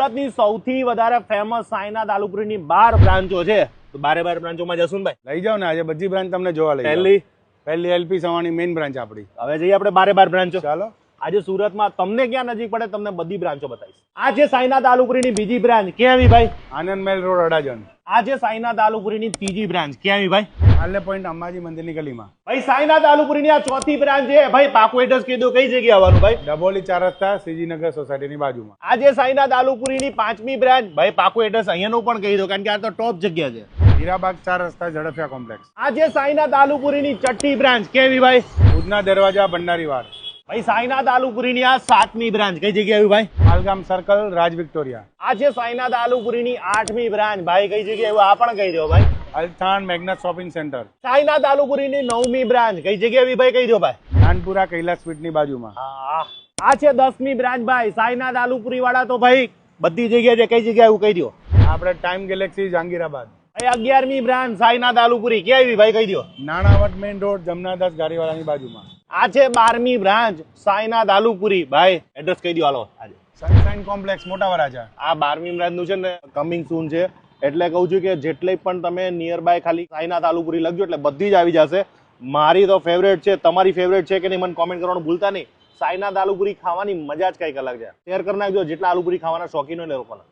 સુરતની સૌથી વધારે ફેમસ સાઈનાથ આલુપુરીની 12 બ્રાન્ચો છે. તો 12 બ્રાન્ચોમાં જશું ને ભાઈ? લઈ જાઓ ને, આજે બધી બ્રાન્ચ તમને જોવા લઈ જાઓ. પહેલી એલપી સવાણી મેઇન બ્રાન્ચ આપણી. હવે જઈએ આપણે 12 બ્રાન્ચો. ચાલો. આજે સુરતમાં તમને ક્યાં નજીક પડે તમને બધી બ્રાન્ચો બતાવીશ. આ છે સાઈનાથ આલુપુરીની બીજી બ્રાન્ચ. ક્યાં આવી ભાઈ? આનંદ મહેલ રોડ, અડાજણ. આ છે સાઈનાથ આલુપુરીની ત્રીજી બ્રાન્ચ. ક્યાં આવી ભાઈ? આલે પોઈન્ટ અંબાજી મંદિરની ગલીમાં. ભાઈ સાઈનાથ આલુપુરીની આ ચોથી બ્રાન્ચ છે. ભાઈ પાકું એડ્રેસ કહી દો, કઈ જગ્યાએ આવવાનું ભાઈ? ડબોલી 4 રસ્તા, શ્રીજીનગર સોસાયટીની બાજુમાં. આ છે સાઈનાથ આલુપુરીની પાંચમી બ્રાન્ચ. ભાઈ પાકું એડ્રેસ અહીંયાનું પણ કહી દો, કારણ કે આ તો ટોપ જગ્યા છે. હીરાબાગ 4 રસ્તા, ઝડફિયા કોમ્પ્લેક્સ. આ છે સાઈનાથ આલુપુરીની છઠ્ઠી બ્રાન્ચ. કેવી ભાઈ? ઉધના દરવાજા, ભંડારીવાડ. ભાઈ સાઈનાથ આલુપુરીની આ સાતમી બ્રાન્ચ. કઈ જગ્યાએ આવી ભાઈ? માલગામ સર્કલ, રાજ વિક્ટોરિયા. આ છે સાઈનાથ આલુપુરીની આઠમી બ્રાન્ચ. ભાઈ કઈ જગ્યાએ આવી? આ પણ કહી દો ભાઈ. Althan Magnus shopping centre. Sainath આલુપુરીની નવમી બ્રાન્ચ. કઈ જગ્યાએ આવી ભાઈ? કહી દો ભાઈ. નાનપુરા કૈલાસ સ્વીટની બાજુમાં. આ છે 10મી બ્રાન્ચ ભાઈ. સાઈનાથ આલુપુરી વાળા તો ભાઈ બધી જગ્યાએ છે. કઈ જગ્યાએ એવું કહી દો. આપણે ટાઈમ ગેલેક્સી, જહાંગીરાબાદ. 11મી બ્રાન્ચ સાઈનાથ આલુપુરી. ક્યાં આવી ભાઈ? કહી દો. નાણાવટ મેઇન રોડ, જમનાદાસ ગાડીવાળાની બાજુમાં. આ છે 12મી બ્રાન્ચ સાઈનાથ આલુપુરી. ભાઈ એડ્રેસ કહી દો હાલો. આજે સનશાઇન કોમ્પ્લેક્સ, મોટા વરાછા. આ 12મી બ્રાન્ચ નું છે ને કમિંગ સૂન છે, એટલે કહું છું કે જેટલે પણ તમે નિયર બાય ખાલી સાઈનાથ આલુપુરી લખજો એટલે બધી જ આવી જશે. મારી તો ફેવરેટ છે, તમારી ફેવરેટ છે કે નહીં મને કોમેન્ટ કરવાનું ભૂલતા નહીં. સાઈનાથ આલુપુરી ખાવાની મજા જ કંઈક અલગ છે. શેર કરી નાખજો જેટલા આલુપુરી ખાવાના શોખીન હોય ને લોકોને.